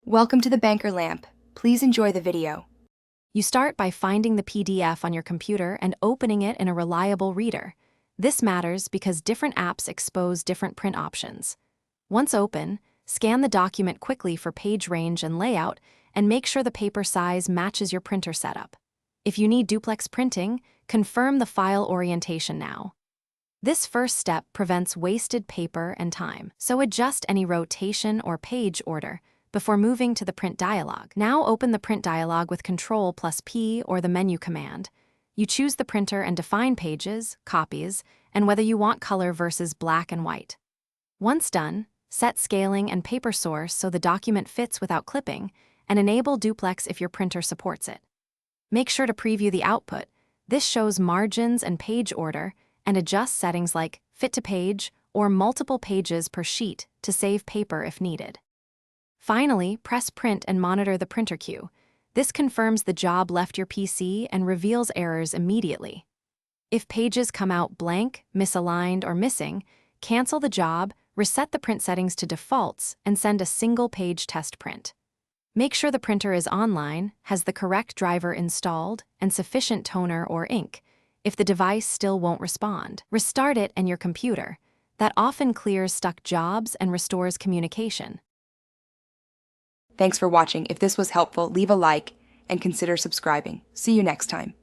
Welcome to the Banker Lamp. Please enjoy the video. You start by finding the PDF on your computer and opening it in a reliable reader. This matters because different apps expose different print options. Once open, scan the document quickly for page range and layout, and make sure the paper size matches your printer setup. If you need duplex printing, confirm the file orientation now. This first step prevents wasted paper and time, so adjust any rotation or page order before moving to the print dialog. Now open the print dialog with Ctrl+P or the menu command. You choose the printer and define pages, copies, and whether you want color versus black and white. Once done, set scaling and paper source so the document fits without clipping, and enable duplex if your printer supports it. Make sure to preview the output. This shows margins and page order, and adjust settings like fit to page or multiple pages per sheet to save paper if needed. Finally, press print and monitor the printer queue. This confirms the job left your PC and reveals errors immediately. If pages come out blank, misaligned, or missing, cancel the job, reset the print settings to defaults, and send a single-page test print. Make sure the printer is online, has the correct driver installed, and sufficient toner or ink. If the device still won't respond, restart it and your computer. That often clears stuck jobs and restores communication. Thanks for watching. If this was helpful, leave a like and consider subscribing. See you next time.